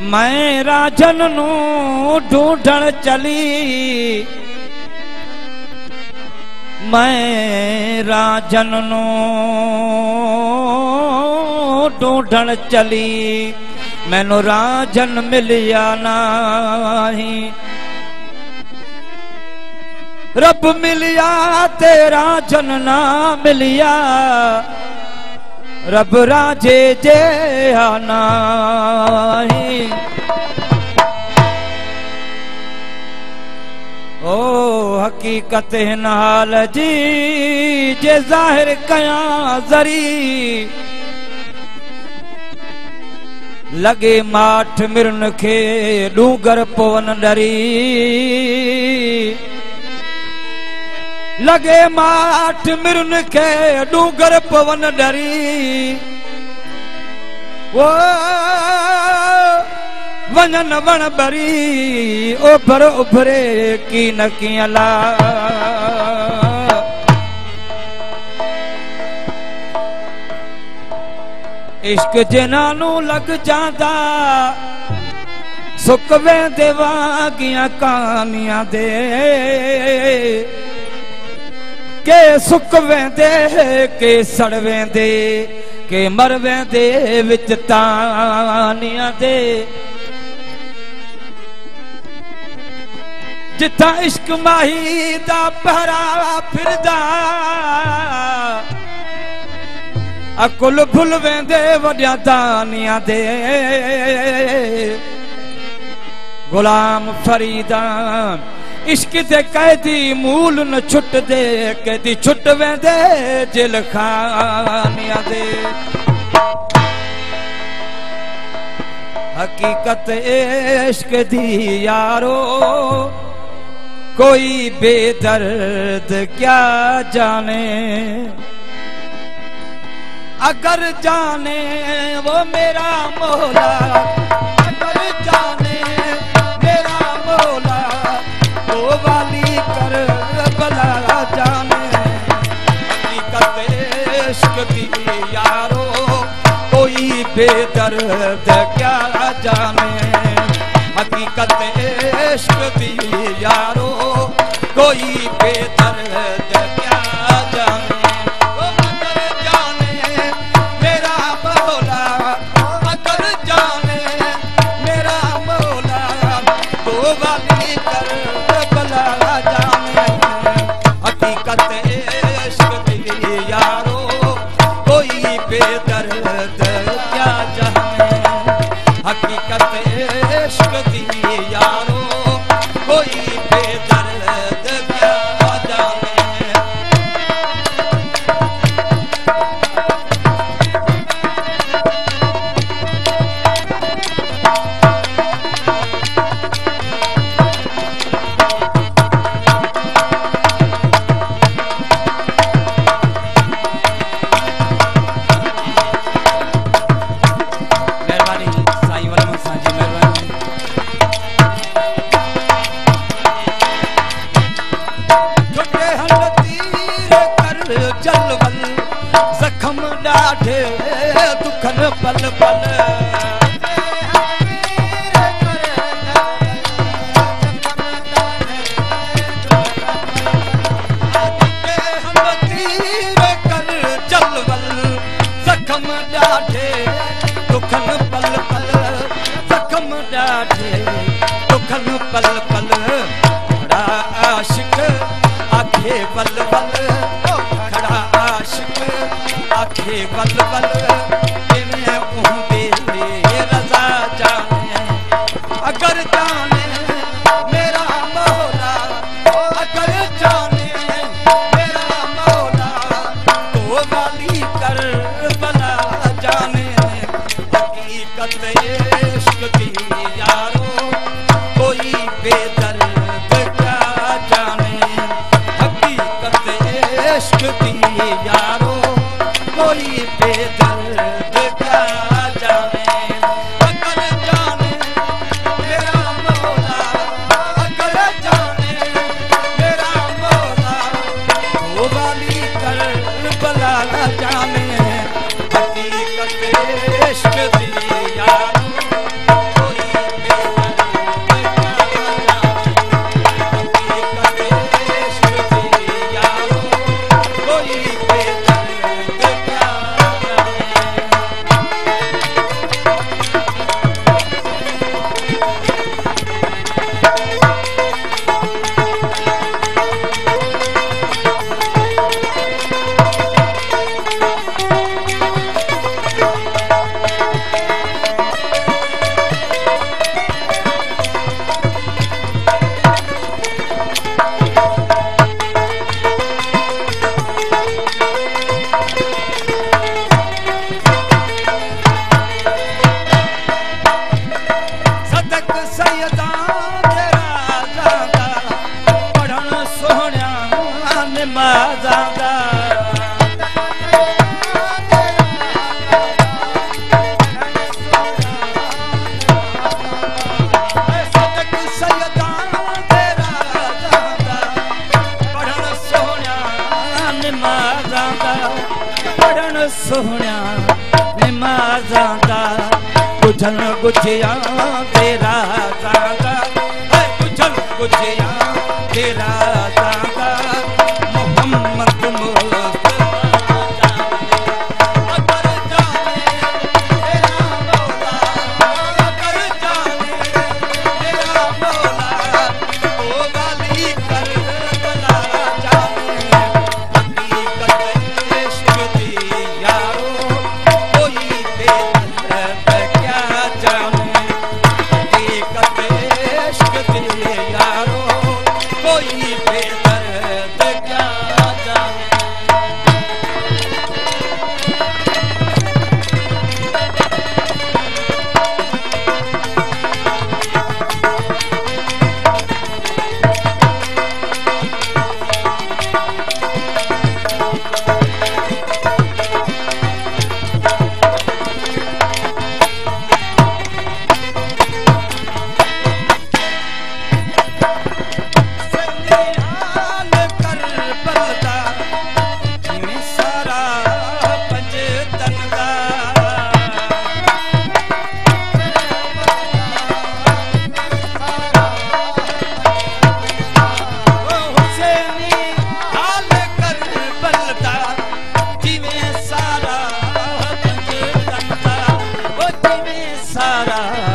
मैं राजन नू ढूंढण चली, मैं राजन नू ढूंढण चली, मैनू राजन मिलिया नाही। रब मिलिया ते राजन ना मिलिया, रब राजे जे नाही। ओ हकीकत नाल जी जे ज़ाहिर कया ज़री, लगे माठ मिरन खे डूंगर पवन डरी, लगे माठ मिरन के डूंगर पवन डरी। वो वंजन वण बरी उभर उभरे की न की अला। इश्क जिन्हां नू लग जांदा सुक वेंदे वागियां कहानियां दे, के सुक वेंदे के सड़ वेंदे के मर वेंदे विच तानियां दे। जिथा इश्क माही दा पहरा फिरदा, अकुल भुल वेंदे वड्या दानियां दे। गुलाम फरीदा इश्क दे कैदी मूल न छुट दे, कैदी छुट वेंदे जेल खानियां दे। हकीकत इश्क दी यारो कोई बेदर्द क्या जाने, अगर जाने वो मेरा मौला, अगर जाने मेरा मौला तो वाली कर बला जाने। हकीकत इश्क दी यारो कोई बेदर्द क्या जाने, हकीकत इश्क दी यारो कोई बेदर्द क्या जाने। वो अगर जाने मेरा मौला, अगर जाने मेरा मौला तो वाली कर बला जाने। हकीकत इश्क दी यारो कोई बेदर्द क्या जाने, हकीकत इश्क दी यारो कोई बेदर्द क्या जाने। जख्म डाढ़े दुखन पल पल, जख्म डाढ़े दुखन पल पल, जख्म डाढ़े दुखन पल पल। खड़ा आशिक आखे बल बल, खड़ा आशिक आखे बल बल, इन्हें उहदे राजादा गुझन गुझिया तेरा राजा गुझन गुझिया तेरा राजा मोहम्मद सारा